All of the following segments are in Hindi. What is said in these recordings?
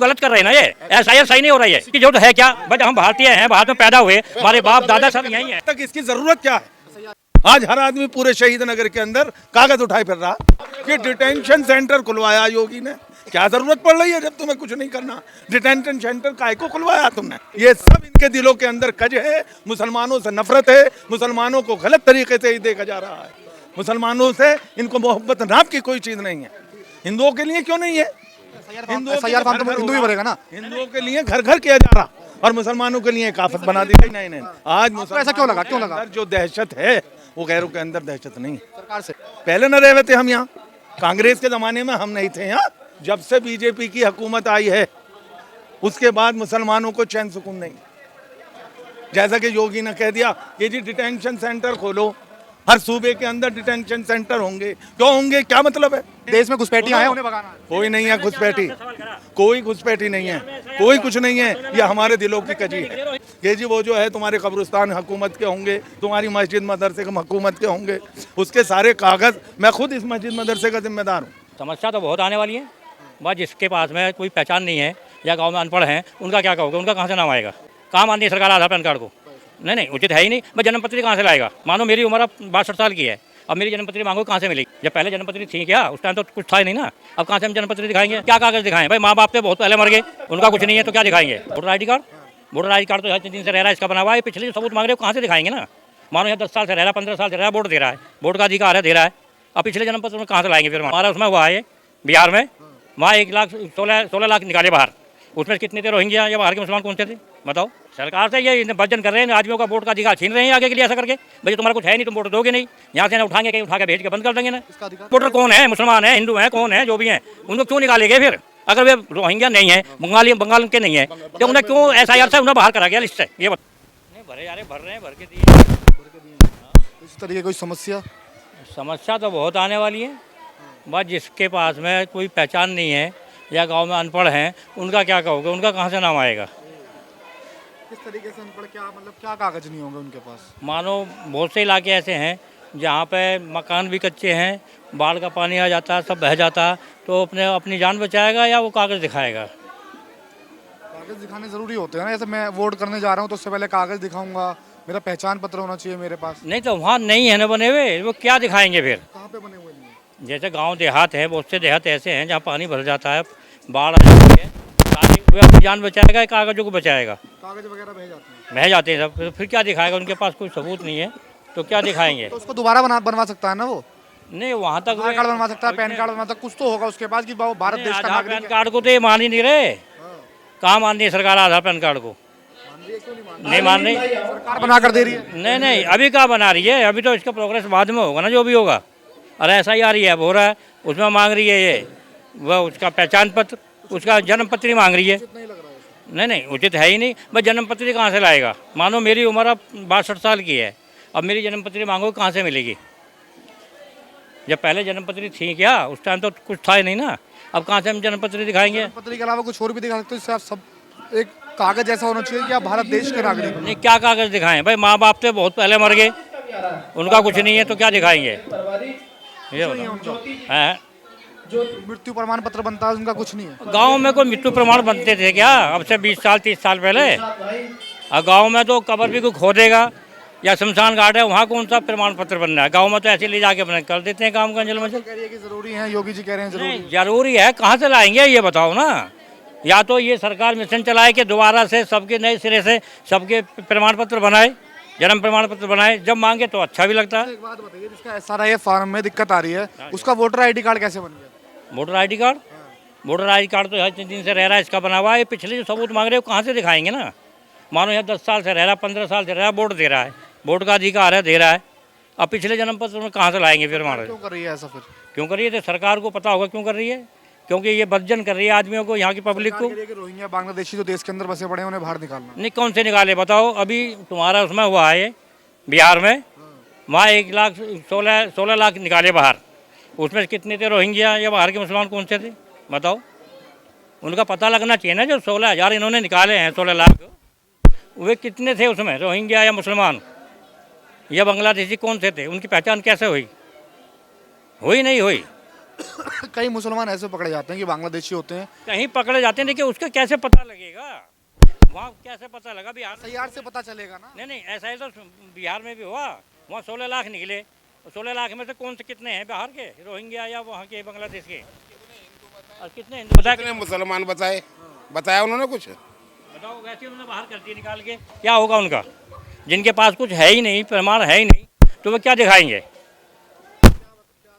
गलत कर रहे हैं ना, ये ऐसा ये सही नहीं हो रहा है कि जो तो है क्या बट हम भारतीय हैं, भारत में पैदा हुए, हमारे बाप दादा सब यही हैं। तक इसकी जरूरत क्या है? आज हर आदमी पूरे शहीद नगर के अंदर कागज उठाए फिर रहा कि डिटेंशन सेंटर खुलवाया योगी ने। क्या जरूरत पड़ रही है जब तुम्हें कुछ नहीं करना? डिटेंशन सेंटर काहे को खुलवाया तुमने? ये सब इनके दिलों के अंदर कज है, मुसलमानों से नफरत है, मुसलमानों को गलत तरीके से ही देखा जा रहा है। मुसलमानों से इनको मोहब्बत नाम की कोई चीज नहीं है। हिंदुओं के लिए क्यों नहीं है? हिंदू ही भरेगा ना। हिंदुओं के लिए घर घर किया जा रहा और मुसलमानों के लिए काफत बना दी। नहीं आज ऐसा क्यों लगा? जो दहशत है वो गैरों के अंदर दहशत नहीं है। सरकार से पहले न रहे थे हम यहाँ, कांग्रेस के जमाने में हम नहीं थे यहाँ। जब से बीजेपी की हुकूमत आई है उसके बाद मुसलमानों को चैन सुकून नहीं। जैसा कि योगी ने कह दिया कि जी डिटेंशन सेंटर खोलो, हर सूबे के अंदर डिटेंशन सेंटर होंगे। क्यों होंगे? क्या मतलब है? देश में घुसपैठियां हैं, उन्हें भगाना है। कोई नहीं है घुसपैठी, कोई घुसपैठी नहीं है, कोई कुछ नहीं है। ये हमारे दिलों की कजी है कि जी वो जो है तुम्हारे कब्रिस्तान हुकूमत के होंगे, तुम्हारी मस्जिद मदरसे हुकूमत के होंगे, उसके सारे कागज। मैं खुद इस मस्जिद मदरसे का जिम्मेदार हूँ। समस्या तो बहुत आने वाली है, बस जिसके पास में कोई पहचान नहीं है या गांव में अनपढ़ हैं उनका क्या कहोगे? उनका कहाँ से नाम आएगा? कहाँ मानती है सरकार आधार पैन कार्ड को? नहीं उचित है ही नहीं। मैं जन्मपत्री कहाँ से लाएगा? मानो मेरी उम्र अब 62 साल की है, अब मेरी जन्मपत्री मांगो कहाँ से मिलेगी? जब पहले जन्मपत्री थी क्या? उस टाइम तो कुछ था ही नहीं ना। अब कहाँ से हम जन्मपत्री दिखाएंगे? क्या कागज दिखाएं? भाई माँ बाप तो बहुत पहले मर गए, उनका कुछ नहीं है तो क्या दिखाएंगे? Voter I D card, voter I D card तो हर दिन से रह रहा है, इसका बना हुआ है। पिछले सबूत मांग रहे हो कहाँ से दिखाएंगे ना? मानो यहाँ 10 साल से रह रहा, 15 साल से रह रहा, वोट दे रहा है, वोट का अधिकार है, दे रहा है। अब पिछले जन्मपत्र में कहाँ से लाएंगे? फिर हमारा उसमें हुआ है बिहार में, वहाँ 1,16 लाख निकाले बाहर। उसमें कितने थे रोहिंग्या या बाहर के मुसलमान कौन से थे? बताओ। सरकार से ये वर्जन कर रहे हैं, आदमियों का वोट का अधिकार छीन रहे हैं आगे के लिए ऐसा करके। भाई तुम्हारा कुछ है नहीं, तुम वोट दोगे नहीं, यहाँ से उठाएंगे कहीं उठा के भेज के बंद कर देंगे ना। वोटर कौन है? मुसलमान है, हिंदू है, कौन है? जो भी हैं उनको क्यों निकालेंगे फिर? अगर वे रोहिंग्या नहीं है, बंगाल के नहीं है तो उन्हें क्यों SIR से उन्हें बाहर करा गया लिस्ट से? ये नहीं भरे यार, भर रहे हैं, भर के दिए। इस तरीके कोई समस्या तो बहुत आने वाली है, बस जिसके पास में कोई पहचान नहीं है या गांव में अनपढ़ हैं उनका क्या कहोगे? उनका कहाँ से नाम आएगा? किस तरीके से अनपढ़? क्या मतलब क्या कागज नहीं होंगे उनके पास? मानो बहुत से इलाके ऐसे हैं जहाँ पे मकान भी कच्चे हैं, बाढ़ का पानी आ जाता है, सब बह जाता है, तो अपनी जान बचाएगा या वो कागज़ दिखाएगा? कागज दिखाने ज़रूरी होते हैं ना। जैसे मैं वोट करने जा रहा हूँ तो उससे पहले कागज दिखाऊंगा, मेरा पहचान पत्र होना चाहिए मेरे पास। नहीं तो वहाँ नहीं है ना बने हुए, वो क्या दिखाएंगे फिर? कहाँ पे बने हुए नहीं है? जैसे गांव देहात है, बहुत से देहात ऐसे हैं जहाँ पानी भर जाता है, बाढ़ आ जाती है, वो अपनी जान बचाएगा या कागजों को बचाएगा? कागज वगैरह बह जाते हैं सब, फिर क्या दिखाएगा? उनके पास कोई सबूत नहीं है तो क्या दिखाएंगे? तो उसको दोबारा बनवा सकता है ना वो। नहीं वहाँ तक आधार कार्ड बनवा सकता है, पैन कार्ड बनवा सकता है, कुछ तो होगा उसके पास कि वो भारत देश का आधार नागरिक पैन कार्ड को तो ये मान ही नहीं रहे। कहाँ मान रही है सरकार आधार पैन कार्ड को? नहीं मान रही, सरकार बना कर दे रही है। नहीं अभी कहाँ बना रही है? अभी तो इसका प्रोग्रेस बाद में होगा ना, जो भी होगा। अरे SIR है हो रहा है, उसमें मांग रही है ये वह उसका पहचान पत्र, उसका जन्मपत्री मांग रही है। नहीं उचित है ही नहीं। मैं जन्मपत्री कहाँ से लाएगा? मानो मेरी उम्र अब 62 साल की है, अब मेरी जन्मपत्री मांगो कहाँ से मिलेगी? जब पहले जन्मपत्री थी क्या? उस टाइम तो कुछ था ही नहीं ना। अब कहाँ से हम जन्मपत्री दिखाएंगे? जन्मपत्री के अलावा कुछ और भी दिखा सकते हो जिससे आप सब एक कागज ऐसा होना चाहिए कि आप भारत देश के नागरिक। नहीं क्या कागज दिखाएं? भाई माँ बाप तो बहुत पहले मर गए, उनका कुछ नहीं है तो क्या दिखाएंगे? ये बताओ। है जो मृत्यु प्रमाण पत्र बनता है उनका कुछ नहीं है। गांव में कोई मृत्यु प्रमाण बनते थे क्या अब से 20 साल 30 साल पहले? और गांव में तो कब्र भी कोई खोदेगा या शमशान घाट है, वहाँ कौन सा प्रमाण पत्र बनना है? गांव में तो ऐसे ले जाके बना कर देते हैं काम का अंजल मचल। कह रही है कि जरूरी है, योगी जी कह रहे हैं जरूरी। जरूरी है, कहाँ से लाएंगे ये बताओ ना? या तो ये सरकार मिशन चलाए कि दोबारा से सबके नए सिरे से सबके प्रमाण पत्र बनाए, जन्म प्रमाण पत्र बनाए, जब मांगे तो अच्छा भी लगता है। एक बात बताइए, जिसका SRI फॉर्म में दिक्कत आ रही है उसका वोटर ID कार्ड कैसे बन गया? Voter I D card, voter I D card तो हर दिन से रह रहा है, इसका बना हुआ है। पिछले जो सबूत मांग रहे हो कहाँ से दिखाएंगे ना? मानो यहाँ 10 साल से रह रहा, 15 साल से रह रहा, वोट दे रहा है, वोट का अधिकार है, दे रहा है। अब पिछले जन्म पत्र में कहाँ से लाएंगे फिर? हमारे क्यों कर रही है ऐसा? फिर क्यों कर रही है? तो सरकार को पता होगा क्यों कर रही है, क्योंकि ये वर्जन कर रही है आदमियों को, यहाँ की पब्लिक को। रोहिंग्या बांग्लादेशी जो देश के अंदर बसे पड़े हैं उन्हें बाहर निकालना। नहीं कौन से निकाले बताओ? अभी तुम्हारा उसमें हुआ है बिहार में, वहाँ 1,16 लाख निकाले बाहर। उसमें कितने थे रोहिंग्या या बाहर के मुसलमान कौन से थे? बताओ। उनका पता लगना चाहिए ना। जो 16,000 इन्होंने निकाले हैं, 16 लाख, वे कितने थे उसमें? रोहिंग्या या मुसलमान या बांग्लादेशी कौन से थे? उनकी पहचान कैसे हुई? हुई नहीं हुई। कई मुसलमान ऐसे पकड़े जाते हैं कि बांग्लादेशी होते हैं। कहीं पकड़े जाते हैं, लेकिन उसका कैसे पता लगेगा? वहाँ कैसे पता लगा? बिहार में तैयार से पता चलेगा ना। नहीं, ऐसा ही तो बिहार में भी हुआ। वहाँ 16 लाख निकले, 16 लाख में से कौन से कितने हैं बिहार के, रोहिंग्या या वहाँ के बांग्लादेश के? और कितने हिंदू बताया? कितने मुसलमान बताया उन्होंने कुछ? बताओ, वैसे उन्होंने बाहर कर दिया निकाल के, क्या होगा उनका? जिनके पास कुछ है ही नहीं, प्रमाण है ही नहीं, तो वो क्या दिखाएंगे?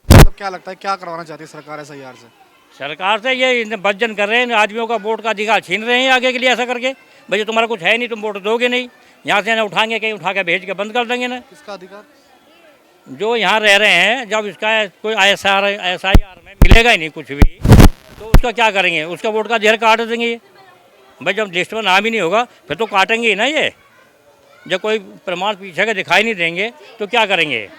मतलब क्या लगता है क्या करवाना चाहती है सरकार SIR से? सरकार से ये बदजन कर रहे हैं, आदमियों का वोट का अधिकार छीन रहे हैं आगे के लिए, ऐसा करके भाई तुम्हारा कुछ है नहीं, तुम वोट दोगे नहीं, यहाँ से ना उठाएंगे, कहीं उठा के भेज के बंद कर देंगे ना। किसका अधिकार? जो यहाँ रह रहे हैं, जब इसका कोई SIR में मिलेगा ही नहीं कुछ भी, तो उसका क्या करेंगे? उसका वोट का जहर काट देंगे ये। भाई जब लिस्ट में नाम ही नहीं होगा फिर तो काटेंगे ही ना ये। जब कोई प्रमाण पीछे का दिखाई नहीं देंगे तो क्या करेंगे?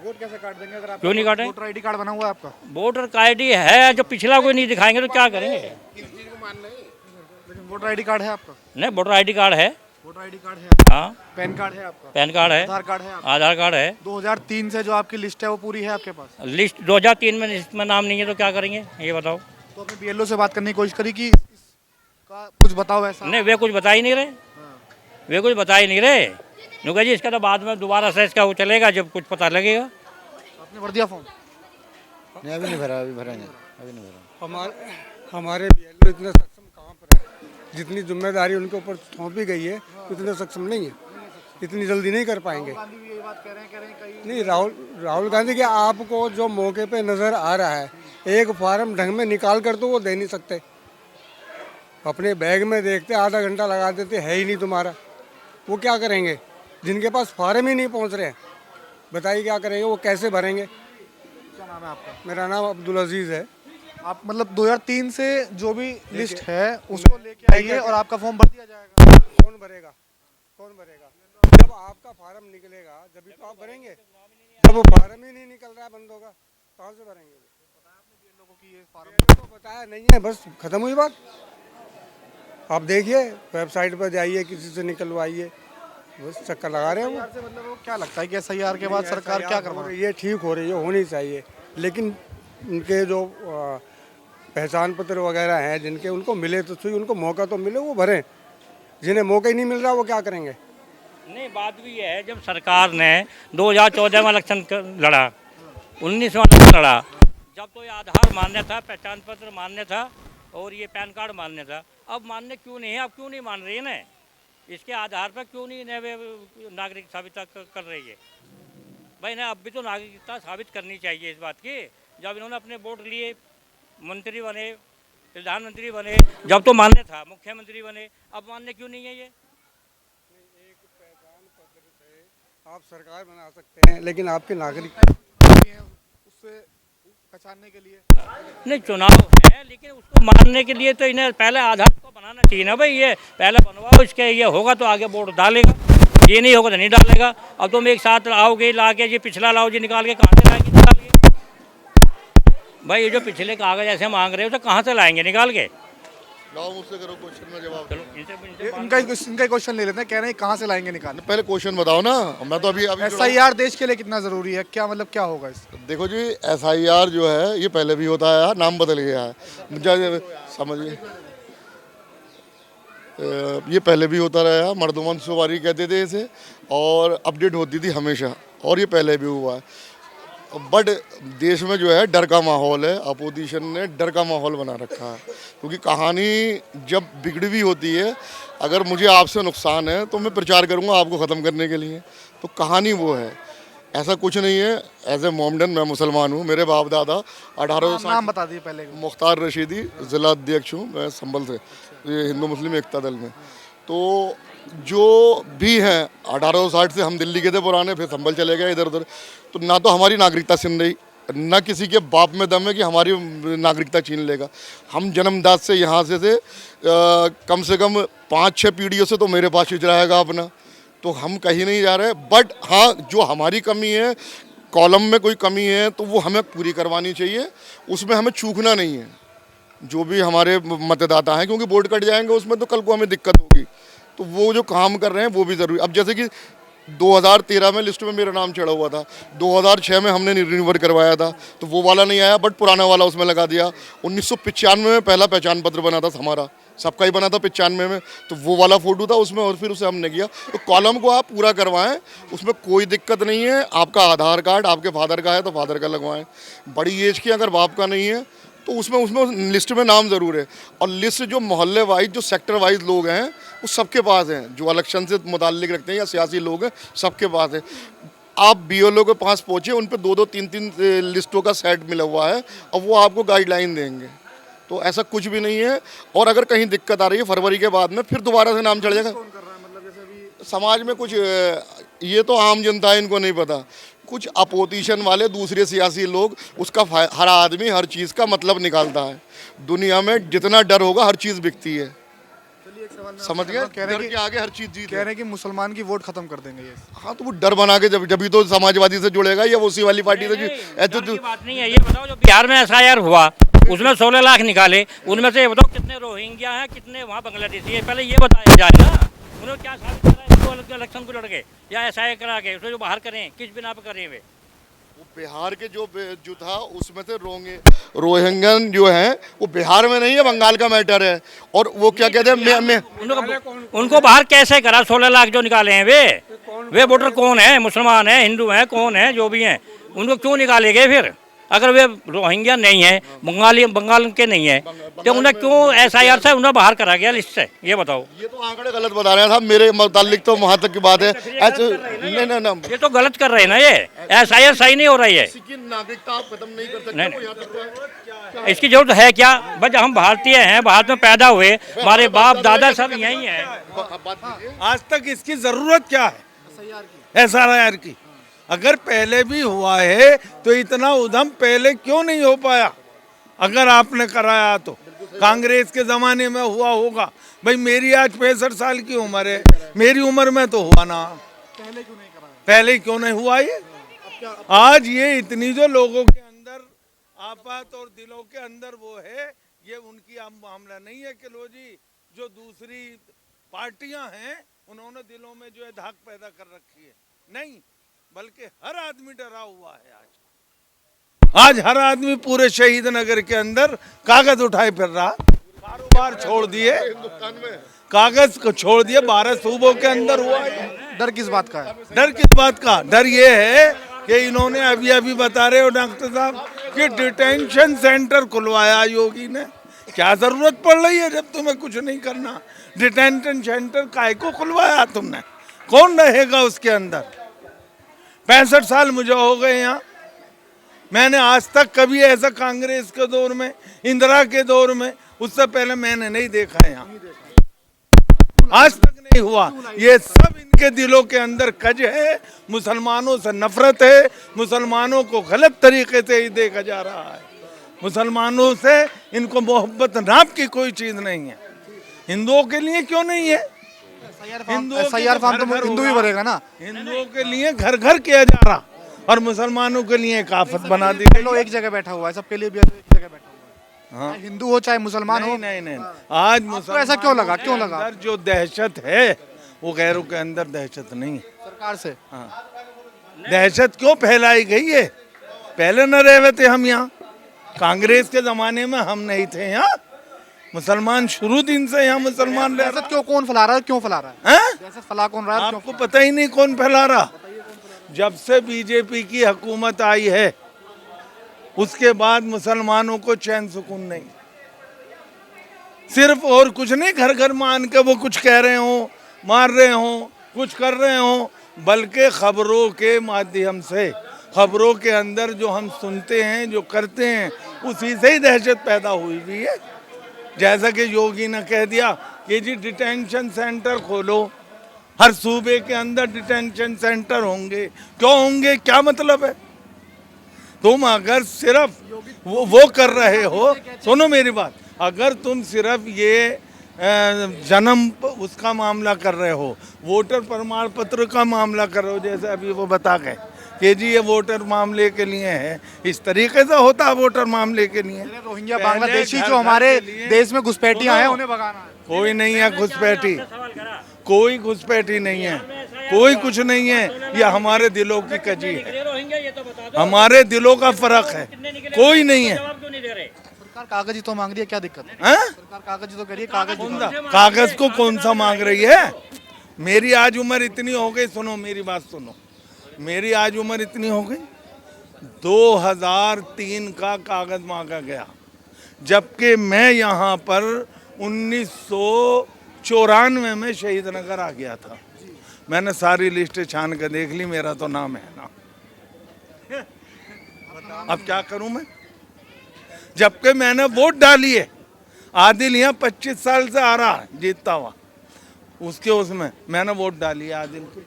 वोट कैसे काट देंगे अगर क्यों नहीं काटें? वोटर ID कार्ड बना हुआ है आपका? वोटर का ID है, जो पिछला कोई नहीं दिखाएंगे तो क्या करेंगे? लेकिन वोटर ID कार्ड है आपका? नहीं, वोटर ID कार्ड है। वोटर ID कार्ड है, हाँ, पैन कार्ड है आपका, पैन कार्ड है, आधार कार्ड है आपका? आधार कार्ड है। 2003 से जो आपकी लिस्ट है वो पूरी है आपके पास? लिस्ट 2003 में लिस्ट में नाम नहीं है तो क्या करेंगे ये बताओ? तो आपने BLO से बात करने की कोशिश करी कि इसका कुछ बताओ ऐसा? नहीं, वे कुछ बता ही नहीं रहे, वे कुछ बता ही नहीं रहे। नुका जी इसका तो बाद में दोबारा से इसका वो चलेगा जब कुछ पता लगेगा। आपने भर दिया फॉर्म? नहीं, अभी नहीं भरा, अभी भरेंगे, अभी नहीं भरा। हमारे BLO इतने सक्षम कहाँ पर है? जितनी जिम्मेदारी उनके ऊपर सौंपी गई है उतने सक्षम नहीं है, इतनी जल्दी नहीं कर पाएंगे। गांधी भी यही बात कह रहे हैं कई। नहीं, राहुल गांधी के आपको जो मौके पे नज़र आ रहा है, एक फार्म ढंग में निकाल कर तो वो दे नहीं सकते। अपने बैग में देखते आधा घंटा लगा देते, है ही नहीं तुम्हारा, वो क्या करेंगे? जिनके पास फार्म ही नहीं पहुंच रहे हैं, बताइए क्या करेंगे? वो कैसे भरेंगे? क्या नाम है आपका? मेरा नाम अब्दुल अजीज़ है। आप मतलब 2003 से जो भी लिस्ट है उसको लेके आइए और आपका फॉर्म भर दिया जाएगा। कौन भरेगा? कौन भरेगा? जब आपका फार्म निकलेगा जब तो आप भरेंगे। जब वो फार्म ही नहीं निकल रहा है बंदों का, कहाँ से भरेंगे? लोगों की ये फार्म तो बताया नहीं है, बस खत्म हुई बात। आप देखिए, वेबसाइट पर जाइए, किसी से निकलवाइए, बस चक्कर लगा रहे हैं वो। से मतलब वो क्या लगता है कि SIR के बाद सरकार क्या करवा रही है? ये ठीक हो रही है, होनी चाहिए, लेकिन उनके जो पहचान पत्र वगैरह हैं जिनके, उनको मिले तो सही, उनको मौका तो मिले, वो भरें। जिन्हें मौका ही नहीं मिल रहा वो क्या करेंगे? नहीं, बात भी ये है, जब सरकार ने 2014 में इलेक्शन लड़ा, 19 में इलेक्शन लड़ा, जब तो ये आधार मान्य था, पहचान पत्र मान्य था और ये पैन कार्ड मान्य था, अब मान्य क्यों नहीं है? अब क्यों नहीं मान रही है ना? इसके आधार पर क्यों नहीं नागरिक साबित कर रही है? भाई ना, अब भी तो नागरिकता साबित करनी चाहिए इस बात की। जब इन्होंने अपने वोट लिए, मंत्री बने, प्रधानमंत्री बने, जब तो मान्य था, मुख्यमंत्री बने, अब मान्य क्यों नहीं है ये? एक पहचान पत्र से आप सरकार बना सकते हैं, लेकिन आपके नागरिक उससे पहचानने के लिए नहीं, चुनाव है, लेकिन उसको मानने के लिए तो इन्हें पहले आधार को बनाना चाहिए ना भाई। ये पहले बनवाओ, इसके ये होगा तो आगे वोट डालेगा, ये नहीं होगा तो नहीं डालेगा। अब तुम एक साथ आओगे, ला के जी पिछला लाओ जी, निकाल के कहाँ से लाएंगे? निकाल के भाई, ये जो पिछले कागज ऐसे मांग रहे हो तो कहाँ से लाएंगे निकाल के? लाओ, मुझसे करो क्वेश्चन में जवाब। चलो इनसे इनका क्वेश्चन ले लेते हैं। कह रहे हैं कहाँ से लाएंगे निकाल? पहले क्वेश्चन बताओ ना, मैं तो अभी SIR देश के लिए कितना जरूरी है? क्या मतलब क्या होगा इससे? देखो जी, SIR जो है ये पहले भी होता है, नाम बदल गया है, समझिए। ये पहले भी होता रहा, मर्दुमन सवारी कहते थे इसे, और अपडेट होती थी हमेशा, और ये पहले भी हुआ है। बट देश में जो है डर का माहौल है, अपोजिशन ने डर का माहौल बना रखा है, क्योंकि कहानी जब बिगड़ी हुई होती है, अगर मुझे आपसे नुकसान है तो मैं प्रचार करूंगा आपको ख़त्म करने के लिए, तो कहानी वो है, ऐसा कुछ नहीं है। एज ए मोमडन मैं मुसलमान हूँ, मेरे बाप दादा 1800 नाम बता दिए पहले। मुख्तार रशीदी, ज़िला अध्यक्ष हूँ मैं संभल से, ये हिंदू मुस्लिम एकता दल में। तो जो भी हैं 1860 से हम दिल्ली गए थे पुराने, फिर संभल चले गए इधर उधर, तो ना तो हमारी नागरिकता छीन रही, ना किसी के बाप में दम है कि हमारी नागरिकता छीन लेगा। हम जन्मदास से यहाँ से थे, कम से कम 5-6 पीढ़ियों से तो मेरे पास ही रहेगा अपना, तो हम कहीं नहीं जा रहे। बट हाँ, जो हमारी कमी है, कॉलम में कोई कमी है तो वो हमें पूरी करवानी चाहिए, उसमें हमें चूकना नहीं है। जो भी हमारे मतदाता हैं, क्योंकि वोट कट जाएंगे उसमें तो कल को हमें दिक्कत होगी, तो वो जो काम कर रहे हैं वो भी ज़रूरी। अब जैसे कि 2013 में लिस्ट में मेरा नाम चढ़ा हुआ था, 2006 में हमने रिन्यूअल करवाया था तो वो वाला नहीं आया, बट पुराना वाला उसमें लगा दिया। 1995 में पहला पहचान पत्र बना था हमारा, सबका ही बना था 95 में, तो वो वाला फोटो था उसमें और फिर उसे हमने किया। तो कॉलम को आप पूरा करवाएं, उसमें कोई दिक्कत नहीं है। आपका आधार कार्ड आपके फादर का है तो फादर का लगवाएं, बड़ी एज की अगर बाप का नहीं है तो उसमें लिस्ट में नाम ज़रूर है। और लिस्ट जो मोहल्ले वाइज जो सेक्टर वाइज लोग हैं वो सबके पास हैं, जो इलेक्शन से मुताल्लिक रखते हैं या सियासी लोग हैं सबके पास है। आप बीएलओ के पास पहुँचे, उन पे 2-2 3-3 लिस्टों का सेट मिला हुआ है और वो आपको गाइडलाइन देंगे। तो ऐसा कुछ भी नहीं है। और अगर कहीं दिक्कत आ रही है फरवरी के बाद में फिर दोबारा से नाम चढ़ जाएगा। समाज में कुछ ये तो आम जनता है, इनको नहीं पता। कुछ अपोजिशन वाले दूसरे सियासी लोग उसका हर आदमी हर चीज़ का मतलब निकालता है। दुनिया में जितना डर होगा हर चीज़ बिकती है, समझ गए? डर के आगे हर चीज़ जीत कह रहे हैं कि मुसलमान की वोट खत्म कर देंगे ये। हाँ, तो वो डर बना के जब तो समाजवादी से जुड़ेगा या उसी वाली पार्टी से डर की बात नहीं है। ये बताओ जो बिहार में एसआईआर हुआ उसमें 16 लाख निकाले, उनमें से ये बताओ कितने रोहिंग्या हैं, कितने वहाँ बांग्लादेशी है, पहले ये बताया जाए ना। उन्होंने क्या साबित करा है इलेक्शन को लड़ के या एसआईआर करा के, उसमें जो बाहर करें किस बिना पर करें वे? बिहार के जो था उसमें से रोहिंग्यन जो है वो बिहार में नहीं है, बंगाल का मैटर है। और वो क्या कहते हैं उनको बाहर कैसे करा? 16 लाख जो निकाले हैं वे वोटर कौन है? मुसलमान है, हिंदू हैं, कौन है? जो भी हैं उनको क्यों निकाले गए फिर? अगर वे रोहिंग्या नहीं है, बंगाल के नहीं है, तो उन्हें क्यों एसआईआर से उन्हें बाहर करा गया लिस्ट से? ये बताओ। ये तो आंकड़े गलत बता रहे हैं साहब, मेरे मुतालिक तो वहाँ तक की बात है। नहीं, ये तो गलत कर रहे हैं ना, ये एसआईआर सही नहीं हो रही है। नागरिकता आप खत्म नहीं कर सकते। इसकी जरूरत है क्या? बस हम भारतीय हैं, भारत में पैदा हुए, हमारे बाप दादा सब यही हैं। आज तक इसकी जरूरत क्या है एसआईआर की? अगर पहले भी हुआ है तो इतना उधम पहले क्यों नहीं हो पाया? अगर आपने कराया तो कांग्रेस के ज़माने में हुआ होगा। भाई मेरी आज 65 साल की उम्र है, मेरी उम्र में तो हुआ ना, पहले क्यों नहीं हुआ ये? आज ये इतनी जो लोगों के अंदर आफत और दिलों के अंदर वो है, ये उनकी मामला नहीं है कि लो जी जो दूसरी पार्टियां हैं उन्होंने दिलों में जो है धाक पैदा कर रखी है, नहीं, बल्कि हर आदमी डरा हुआ है। आज हर आदमी पूरे शहीद नगर के अंदर कागज उठाए फिर रहा, कारोबार छोड़ दिए, कागज को छोड़ दिए। 12 सूबों के अंदर हुआ है। डर किस बात का है? डर किस बात का? डर ये है कि इन्होंने अभी बता रहे हो डॉक्टर साहब कि डिटेंशन सेंटर खुलवाया योगी ने। क्या जरूरत पड़ रही है जब तुम्हें कुछ नहीं करना? डिटेंशन सेंटर काहे को खुलवाया तुमने? कौन रहेगा उसके अंदर? 65 साल मुझे हो गए यहाँ, मैंने आज तक कभी ऐसा कांग्रेस के दौर में, इंदिरा के दौर में, उससे पहले मैंने नहीं देखा है यहाँ, आज तक नहीं हुआ। ये सब इनके दिलों के अंदर कज है, मुसलमानों से नफरत है, मुसलमानों को गलत तरीके से ही देखा जा रहा है, मुसलमानों से इनको मोहब्बत नाम की कोई चीज नहीं है। हिंदुओं के लिए क्यों नहीं है? एसआईआर फॉर्म तो हिंदू ही भरेगा ना। हिंदुओं के लिए घर घर किया जा रहा और मुसलमानों के लिए एक आफत बना दी गई। लोग एक जगह बैठा हुआ है, सबके लिए भी एक जगह बैठा हुआ है। हाँ। हिंदू हो चाहे मुसलमान हो। नहीं, आज मुसलमान ऐसा क्यों लगा? क्यों लगा? जो दहशत है वो गैरों के अंदर दहशत नहीं है। सरकार से दहशत क्यों फैलाई गई है? पहले न रहे थे हम यहाँ, कांग्रेस के जमाने में हम नहीं थे यहाँ, मुसलमान शुरू दिन से यहाँ मुसलमान रह रहा। क्यों कौन फैला रहा है? क्यों फैला रहा है? दहशत फैला कौन रहा है? आपको पता ही नहीं कौन फैला रहा? जब से बीजेपी की हुकूमत आई है उसके बाद मुसलमानों को चैन सुकून नहीं, सिर्फ और कुछ नहीं, घर घर मान के वो कुछ कह रहे हो, मार रहे हो, कुछ कर रहे हो, बल्कि खबरों के माध्यम से, खबरों के अंदर जो हम सुनते हैं, जो करते हैं, उसी से ही दहशत पैदा हुई हुई है। जैसा कि योगी ने कह दिया कि जी डिटेंशन सेंटर खोलो, हर सूबे के अंदर डिटेंशन सेंटर होंगे। क्यों होंगे? क्या मतलब है? तुम अगर सिर्फ वो कर रहे हो, सुनो मेरी बात, अगर तुम सिर्फ ये जन्म उसका मामला कर रहे हो, वोटर प्रमाण पत्र का मामला कर रहे हो, जैसे अभी वो बता गए कि जी ये वोटर मामले के लिए है, इस तरीके से होता है वोटर मामले के लिए। रोहिंग्या बांग्लादेशी जो हमारे देश में घुसपैठियां हैं उन्हें भगाना है। कोई नहीं है घुसपैठी, कोई घुसपैठी नहीं है। कोई कुछ नहीं है, ये हमारे दिलों की कजी है, रोहिंग्या ये तो बता दो, हमारे दिलों का फर्क है, कोई नहीं है। जवाब क्यों नहीं दे रहे? सरकार कागज ही तो मांग रही है, क्या दिक्कत है? हैं? सरकार कागज ही तो कह रही है, कागज दिखाओ। कागज को कौन सा मांग रही है? मेरी आज उम्र इतनी हो गई, सुनो मेरी बात सुनो, मेरी आज उम्र इतनी हो गई, 2003 का कागज मांगा गया, जबकि मैं यहाँ पर 1994 में शहीद नगर आ गया था। मैंने सारी लिस्ट छान कर देख ली, मेरा तो नाम है ना। अब क्या करूं मैं, जबकि मैंने वोट डाली है। आदिल यहाँ 25 साल से आ रहा है जीतता हुआ, उसके उसमें मैंने वोट डाली है आदिल की।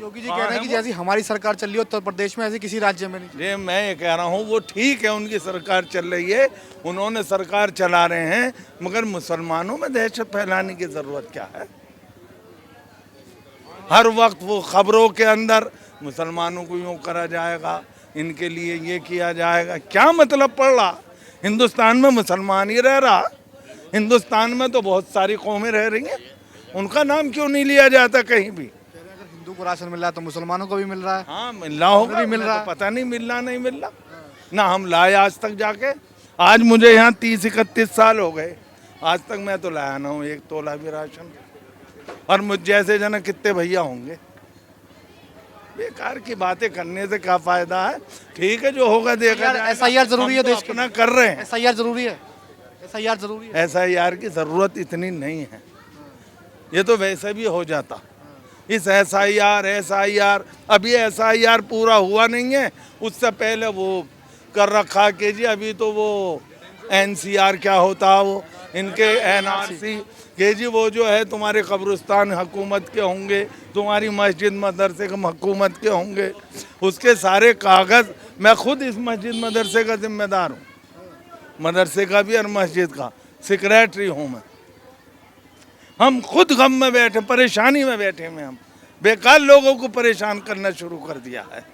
योगी जी कह रहे हैं कि जैसी हमारी सरकार चल रही है उत्तर प्रदेश में, ऐसी किसी राज्य में नहीं। ये मैं ये कह रहा हूँ, वो ठीक है, उनकी सरकार चल रही है, उन्होंने सरकार चला रहे हैं, मगर मुसलमानों में दहशत फैलाने की जरूरत क्या है? हर वक्त वो खबरों के अंदर मुसलमानों को यूँ करा जाएगा, इनके लिए ये किया जाएगा, क्या मतलब पड़ रहा? हिंदुस्तान में मुसलमान ही रह रहा, हिंदुस्तान में तो बहुत सारी कौमें रह रही हैं, उनका नाम क्यों नहीं लिया जाता कहीं भी? अगर हिंदू को राशन मिल रहा है तो मुसलमानों को भी मिल रहा है। हाँ मिल रहा होगा, भी मिल रहा है। तो पता नहीं मिल रहा नहीं मिल रहा ना, हम लाए आज तक जाके, आज मुझे यहाँ 30-31 साल हो गए, आज तक मैं तो लाया ना हूँ 1 तोला भी राशन। और मुझ जैसे जना कितने भैया होंगे? बेकार की बातें करने से क्या फायदा है? ठीक है, जो होगा देखा जाएगा। SIR जरूरी है हम तो देश के अपना कर रहे हैं। SIR जरूरी है, SIR जरूरी है। SIR की जरूरत इतनी नहीं है, ये तो वैसे भी हो जाता। इस SIR अभी SIR पूरा हुआ नहीं है, उससे पहले वो कर रखा के जी, अभी तो वो NCR क्या होता है वो, इनके NRC के जी, वो जो है तुम्हारे कब्रिस्तान हुकूमत के होंगे, तुम्हारी मस्जिद मदरसे के हुकूमत के होंगे, उसके सारे कागज़, मैं खुद इस मस्जिद मदरसे का जिम्मेदार हूँ, मदरसे का भी और मस्जिद का सेक्रेटरी हूँ मैं। हम खुद गम में बैठे, परेशानी में बैठे में, हम बेकार लोगों को परेशान करना शुरू कर दिया है।